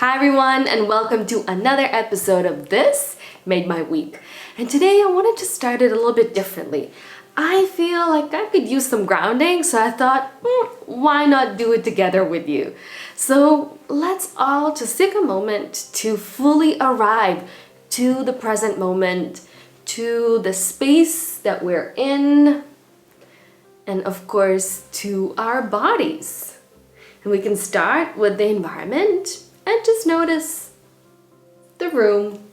Hi everyone, and welcome to another episode of This Made My Week. And today I wanted to start it a little bit differently. I feel like I could use some grounding, so I thought, why not do it together with you? So let's all just take a moment to fully arrive to the present moment, to the space that we're in, and of course to our bodies. And we can start with the environment and just notice the room,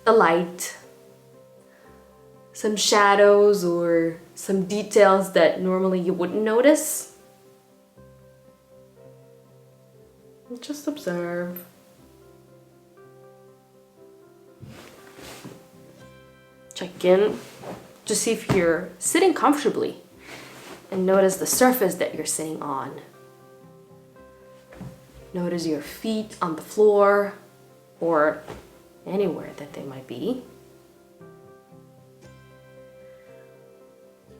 the light, some shadows or some details that normally you wouldn't notice. And just observe. Check in to see if you're sitting comfortably and notice the surface that you're sitting on. Notice your feet on the floor or anywhere that they might be.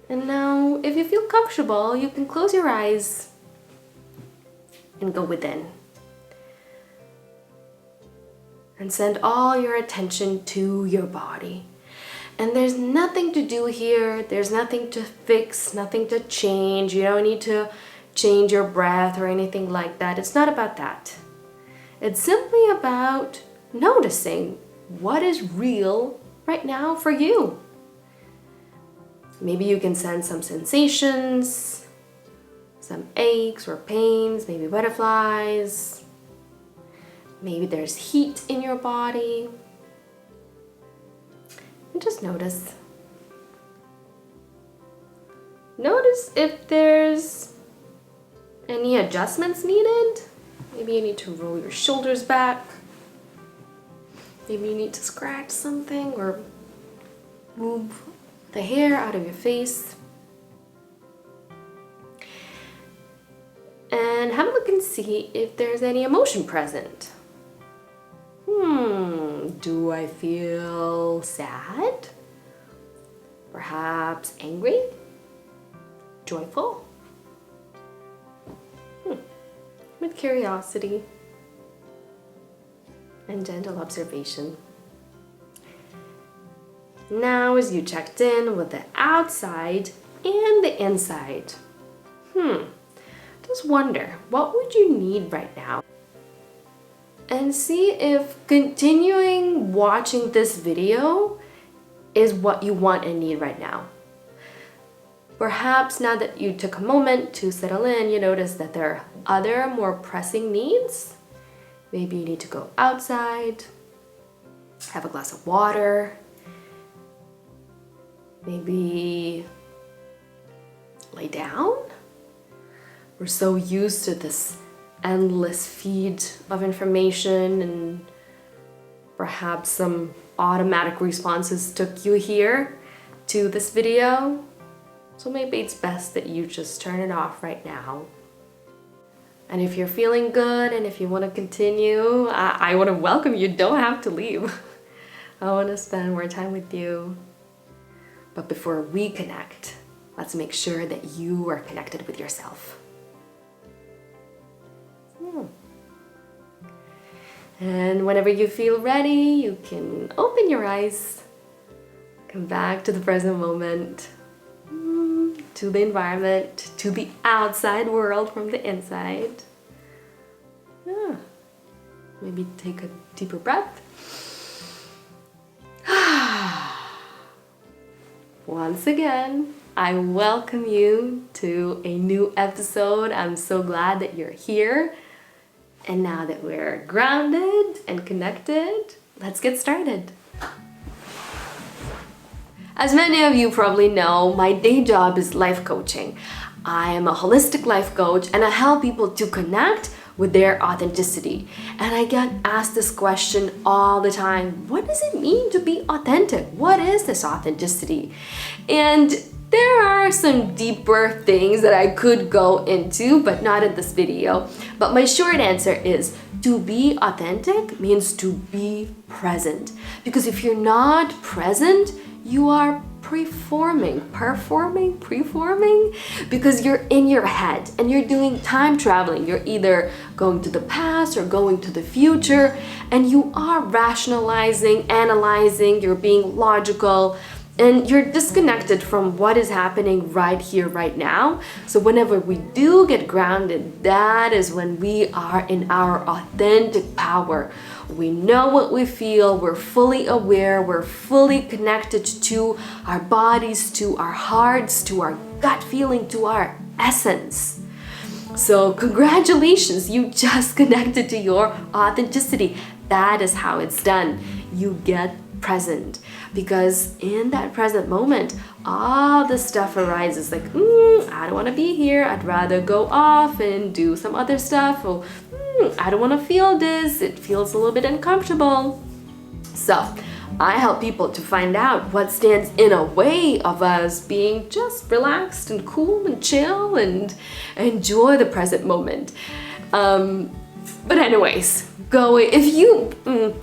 And now, if you feel comfortable, you can close your eyes and go within. And send all your attention to your body. And there's nothing to do here. There's nothing to fix, nothing to change. You don't need to change your breath or anything like that. It's not about that. It's simply about noticing what is real right now for you. Maybe you can sense some sensations, some aches or pains, maybe butterflies. Maybe there's heat in your body. And just notice. Notice if there's any adjustments needed. Maybe you need to roll your shoulders back. Maybe you need to scratch something or move the hair out of your face. And have a look and see if there's any emotion present. Do I feel sad? Perhaps angry? Joyful? With curiosity and gentle observation. Now, as you checked in with the outside and the inside, just wonder, what would you need right now? And see if continuing watching this video is what you want and need right now. Perhaps now that you took a moment to settle in, you notice that there are other more pressing needs. Maybe you need to go outside, have a glass of water, maybe lay down. We're so used to this endless feed of information, and perhaps some automatic responses took you here to this video. So maybe it's best that you just turn it off right now. And if you're feeling good and if you want to continue, I want to welcome you. Don't have to leave. I want to spend more time with you. But before we connect, let's make sure that you are connected with yourself. And whenever you feel ready, you can open your eyes, come back to the present moment, to the environment, to the outside world from the inside. Maybe take a deeper breath. Once again, I welcome you to a new episode. I'm so glad that you're here. And now that we're grounded and connected, let's get started. As many of you probably know, my day job is life coaching. I am a holistic life coach and I help people to connect with their authenticity. And I get asked this question all the time. What does it mean to be authentic? What is this authenticity? And there are some deeper things that I could go into, but not in this video. But my short answer is, to be authentic means to be present. Because if you're not present, you are preforming, because you're in your head and you're doing time traveling. You're either going to the past or going to the future, and you are rationalizing, analyzing, you're being logical, and you're disconnected from what is happening right here, right now. So whenever we do get grounded, that is when we are in our authentic power. We know what we feel, we're fully aware, we're fully connected to our bodies, to our hearts, to our gut feeling, to our essence. So congratulations, you just connected to your authenticity. That is how it's done. You get present, because in that present moment, all the stuff arises like, I don't want to be here. I'd rather go off and do some other stuff. Or I don't want to feel this. It feels a little bit uncomfortable. So I help people to find out what stands in a way of us being just relaxed and cool and chill and enjoy the present moment. But anyways,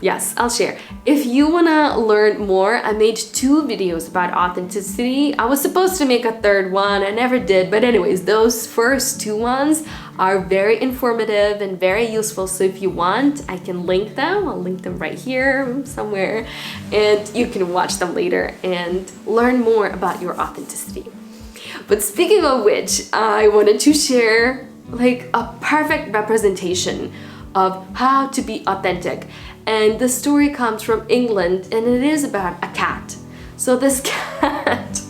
yes, I'll share. If you wanna learn more, I made 2 videos about authenticity. I was supposed to make a 3rd one, I never did. But anyways, those first 2 ones are very informative and very useful. So if you want, I can link them. I'll link them right here somewhere, and you can watch them later and learn more about your authenticity. But speaking of which, I wanted to share like a perfect representation of how to be authentic. And the story comes from England, and it is about a cat. So this cat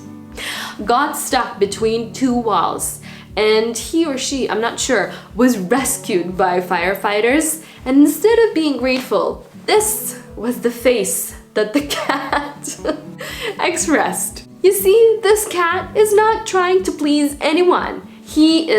got stuck between 2 walls, and he or she, I'm not sure, was rescued by firefighters. And instead of being grateful, this was the face that the cat expressed. You see, this cat is not trying to please anyone. He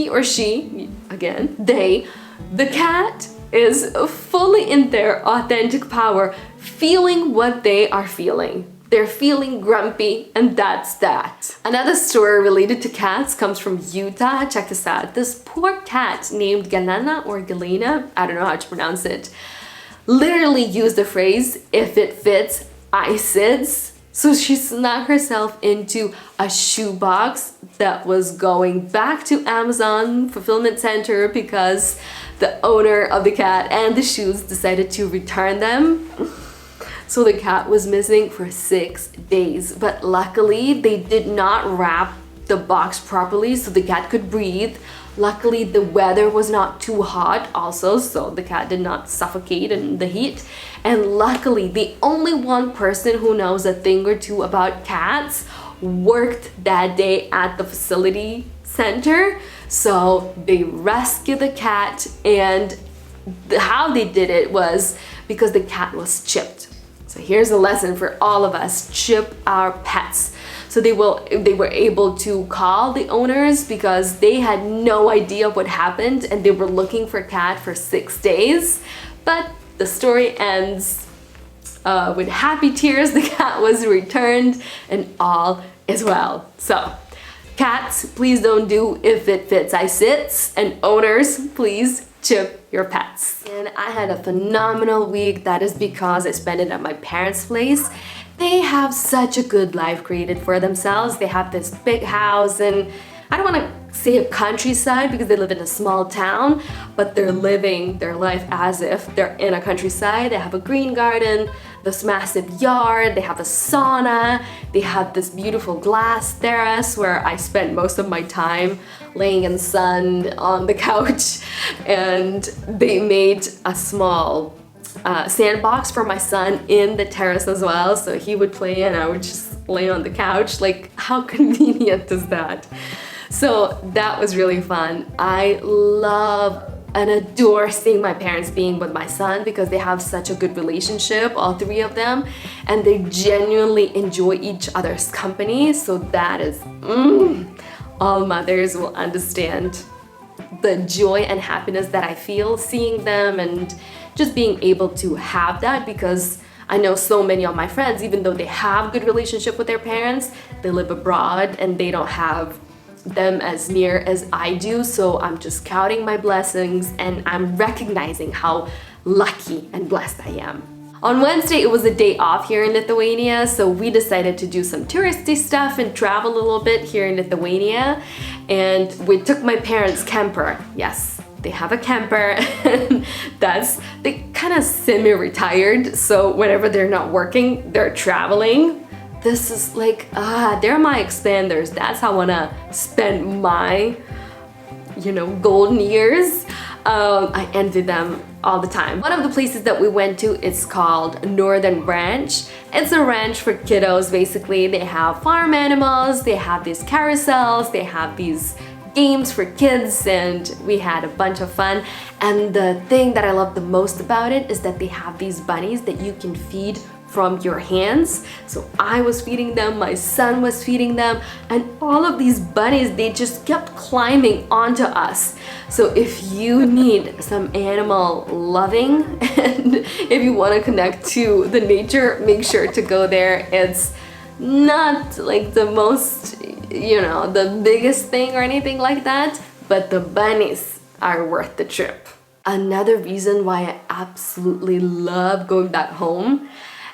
or she, again, the cat is fully in their authentic power, feeling what they are feeling. They're feeling grumpy, and that's that. Another story related to cats comes from Utah. Check this out. This poor cat named Galena or Galena, I don't know how to pronounce it, literally used the phrase, "If it fits, I sits." So she snuck herself into a shoebox that was going back to Amazon fulfillment center because the owner of the cat and the shoes decided to return them. So the cat was missing for 6 days, but luckily they did not wrap the box properly so the cat could breathe. Luckily the weather was not too hot also, so the cat did not suffocate in the heat. And luckily the only one person who knows a thing or two about cats worked that day at the facility center. So they rescued the cat, and how they did it was because the cat was chipped. So here's a lesson for all of us: chip our pets. So they were able to call the owners because they had no idea what happened, and they were looking for cat for 6 days. But the story ends with happy tears. The cat was returned and all is well. So cats, please don't do "if it fits, I sits," and owners, please chip your pets. And I had a phenomenal week. That is because I spent it at my parents' place. They have such a good life created for themselves. They have this big house, and I don't want to say a countryside because they live in a small town, but they're living their life as if they're in a countryside. They have a green garden, this massive yard, they have a sauna, they have this beautiful glass terrace where I spend most of my time laying in the sun on the couch. And they made a small sandbox for my son in the terrace as well, so he would play and I would just lay on the couch. Like, how convenient is that? So that was really fun. I love and adore seeing my parents being with my son because they have such a good relationship, all 3 of them, and they genuinely enjoy each other's company. So that is, all mothers will understand the joy and happiness that I feel seeing them and just being able to have that, because I know so many of my friends, even though they have good relationship with their parents, they live abroad and they don't have them as near as I do. So I'm just counting my blessings and I'm recognizing how lucky and blessed I am. On Wednesday, it was a day off here in Lithuania, so we decided to do some touristy stuff and travel a little bit here in Lithuania. And we took my parents' camper. Yes, they have a camper, and they kind of semi-retired, so whenever they're not working, they're traveling. This is like, they're my expanders. That's how I wanna spend my, golden years. I envy them all the time. One of the places that we went to is called Northern Ranch. It's a ranch for kiddos, basically. They have farm animals, they have these carousels, they have these games for kids, and we had a bunch of fun. And the thing that I love the most about it is that they have these bunnies that you can feed from your hands. So I was feeding them, my son was feeding them, and all of these bunnies, they just kept climbing onto us. So if you need some animal loving and if you want to connect to the nature, make sure to go there. It's not like the most, the biggest thing or anything like that, but the bunnies are worth the trip. Another reason why I absolutely love going back home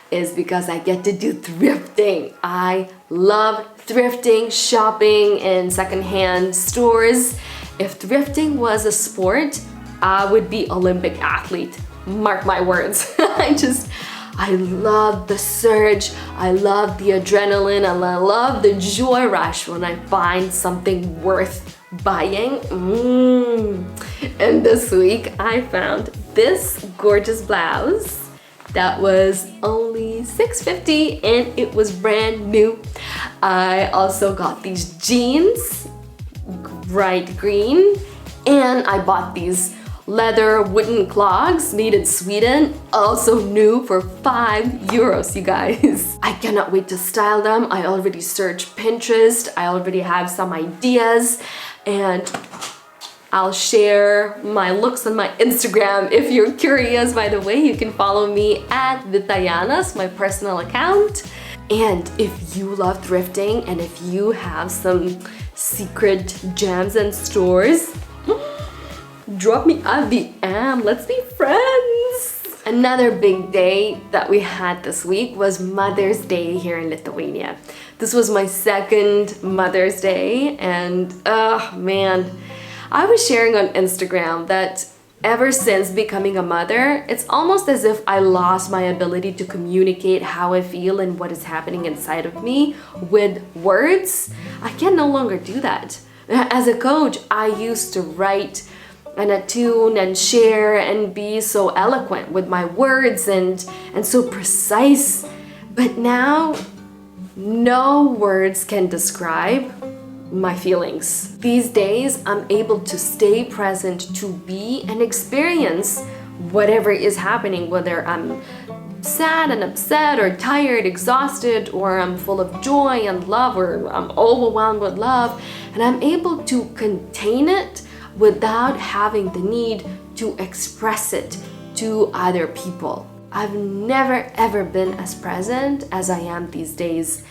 is because I get to do thrifting. I love thrifting, shopping in secondhand stores. If thrifting was a sport, I would be Olympic athlete. Mark my words. I love the surge, I love the adrenaline, and I love the joy rush when I find something worth buying. And this week I found this gorgeous blouse that was only $6.50 and it was brand new. I also got these jeans, bright green, and I bought these leather wooden clogs made in Sweden, also new, for €5, you guys. I cannot wait to style them. I already searched Pinterest, I already have some ideas, and I'll share my looks on my Instagram. If you're curious, by the way, you can follow me at Vita, Janas, my personal account. And if you love thrifting and if you have some secret gems and stores, drop me a DM. Let's be friends. Another big day that we had this week was Mother's Day here in Lithuania. This was my second Mother's Day, and man, I was sharing on Instagram that ever since becoming a mother, it's almost as if I lost my ability to communicate how I feel and what is happening inside of me with words. I can no longer do that. As a coach, I used to write and attune and share and be so eloquent with my words and so precise. But now, no words can describe my feelings. These days, I'm able to stay present, to be and experience whatever is happening, whether I'm sad and upset or tired, exhausted, or I'm full of joy and love, or I'm overwhelmed with love, and I'm able to contain it without having the need to express it to other people. I've never ever been as present as I am these days,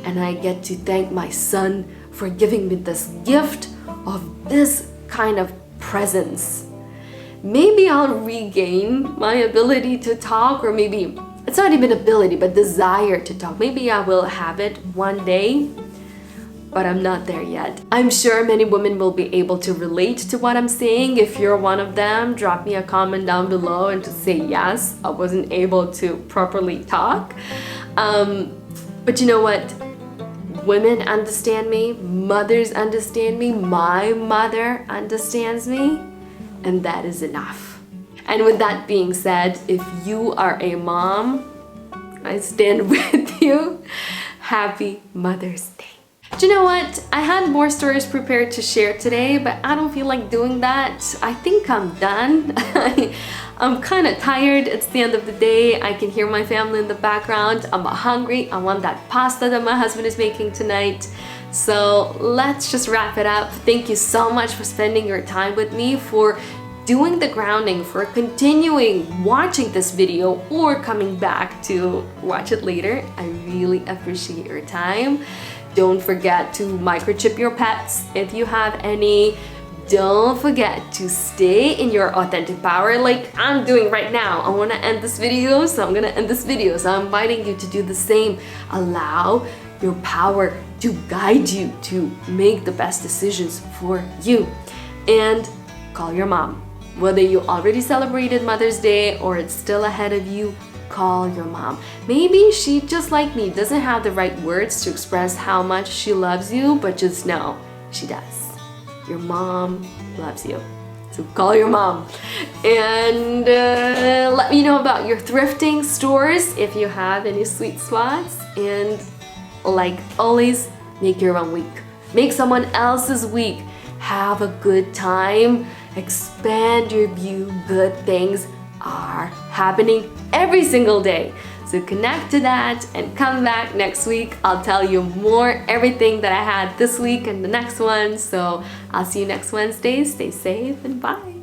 and I get to thank my son for giving me this gift of this kind of presence. Maybe I'll regain my ability to talk, or maybe it's not even ability, but desire to talk. Maybe I will have it one day, but I'm not there yet. I'm sure many women will be able to relate to what I'm saying. If you're one of them, drop me a comment down below and to say yes, I wasn't able to properly talk. But you know what? Women understand me, mothers understand me, my mother understands me, and that is enough. And with that being said, if you are a mom, I stand with you. Happy Mother's Day. Do you know what? I had more stories prepared to share today, but I don't feel like doing that. I think I'm done. I'm kind of tired. It's the end of the day. I can hear my family in the background. I'm hungry. I want that pasta that my husband is making tonight. So let's just wrap it up. Thank you so much for spending your time with me, for doing the grounding, for continuing watching this video or coming back to watch it later. I really appreciate your time. Don't forget to microchip your pets if you have any. don't forget to stay in your authentic power like I'm doing right now. I want to end this video, so I'm gonna end this video. So I'm inviting you to do the same. Allow your power to guide you to make the best decisions for you. And call your mom. Whether you already celebrated Mother's Day or it's still ahead of you, call your mom. Maybe she, just like me, doesn't have the right words to express how much she loves you, but just know she does. Your mom loves you. So call your mom. And let me know about your thrifting stores if you have any sweet spots. And like always, make your own week. Make someone else's week. Have a good time. Expand your view. Good things are happening every single day. So connect to that and come back next week. I'll tell you more, everything that I had this week and the next one. So I'll see you next Wednesday. Stay safe and bye.